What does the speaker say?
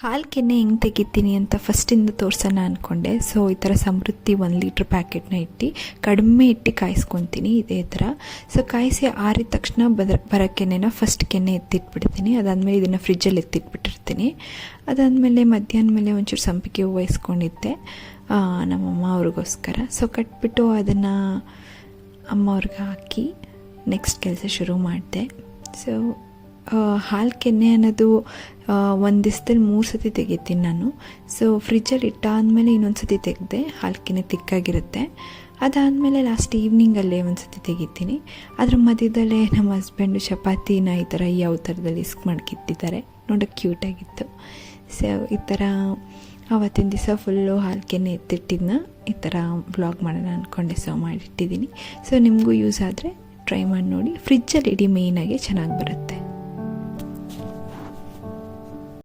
ಹಾಲು ಕೆನೆ ಹೆಂಗೆ ತೆಗಿತೀನಿ ಅಂತ ಫಸ್ಟಿಂದ ತೋರ್ಸೋಣ ಅಂದ್ಕೊಂಡೆ. ಸೊ ಈ ಥರ ಸಮೃದ್ಧಿ 1 ಲೀಟ್ರ್ ಪ್ಯಾಕೆಟ್ನ ಇಟ್ಟು ಕಡಿಮೆ ಇಟ್ಟು ಕಾಯಿಸ್ಕೊತೀನಿ ಇದೇ ಥರ. ಸೊ ಕಾಯಿಸಿ ಆರಿದ ತಕ್ಷಣ ಬರೋ ಕೆನೆನ ಫಸ್ಟ್ ಕೆನೆ ಎತ್ತಿಟ್ಬಿಡ್ತೀನಿ. ಅದಾದಮೇಲೆ ಇದನ್ನು ಫ್ರಿಜ್ಜಲ್ಲಿ ಎತ್ತಿಟ್ಬಿಟ್ಟಿರ್ತೀನಿ. ಅದಾದಮೇಲೆ ಮಧ್ಯಾಹ್ನ ಮೇಲೆ ಒಂಚೂರು ಸಂಪಿಗೆ ಹೂವು ಇಸ್ಕೊಂಡಿದ್ದೆ ನಮ್ಮಮ್ಮ ಅವ್ರಿಗೋಸ್ಕರ. ಸೊ ಕಟ್ಬಿಟ್ಟು ಅದನ್ನು ಅಮ್ಮ ಅವ್ರಿಗೆ ಹಾಕಿ ನೆಕ್ಸ್ಟ್ ಕೆಲಸ ಶುರು ಮಾಡಿದೆ. ಸೊ ಹಾಲು ಕೆನೆ ಅನ್ನೋದು ಒಂದು ದಿವಸದಲ್ಲಿ 3 ಸತಿ ತೆಗಿತೀನಿ ನಾನು. ಸೊ ಫ್ರಿಜ್ಜಲ್ಲಿ ಇಟ್ಟಾದಮೇಲೆ ಇನ್ನೊಂದು ಸತಿ ತೆಗೆದೆ, ಹಾಲು ಕೆನೆ ತಿಕ್ಕಾಗಿರುತ್ತೆ. ಅದಾದಮೇಲೆ ಲಾಸ್ಟ್ ಈವ್ನಿಂಗಲ್ಲೇ ಒಂದು ಸತಿ ತೆಗಿತೀನಿ. ಅದ್ರ ಮಧ್ಯದಲ್ಲೇ ನಮ್ಮ ಹಸ್ಬೆಂಡು ಚಪಾತಿನ ಈ ಥರ ಯಾವ ಥರದಲ್ಲಿ ಇಸ್ಕ್ ಮಾಡ್ಕಿಟ್ಟಿದ್ದಾರೆ, ನೋಡೋಕ್ಕೆ ಕ್ಯೂಟಾಗಿತ್ತು. ಸೊ ಈ ಥರ ಆವತ್ತಿನ ದಿವಸ ಫುಲ್ಲು ಹಾಲು ಕೆನೆ ಎತ್ತಿಟ್ಟಿದ್ದನ್ನ ಈ ಥರ ಬ್ಲಾಗ್ ಮಾಡೋಣ ಅಂದ್ಕೊಂಡೆ. ಸೊ ಮಾಡಿಟ್ಟಿದ್ದೀನಿ. ಸೊ ನಿಮಗೂ ಯೂಸ್ ಆದರೆ ಟ್ರೈ ಮಾಡಿ ನೋಡಿ. ಫ್ರಿಜ್ಜಲ್ಲಿ ಇಡಿ ಮೇಯ್ನಾಗಿ ಚೆನ್ನಾಗಿ ಬರುತ್ತೆ.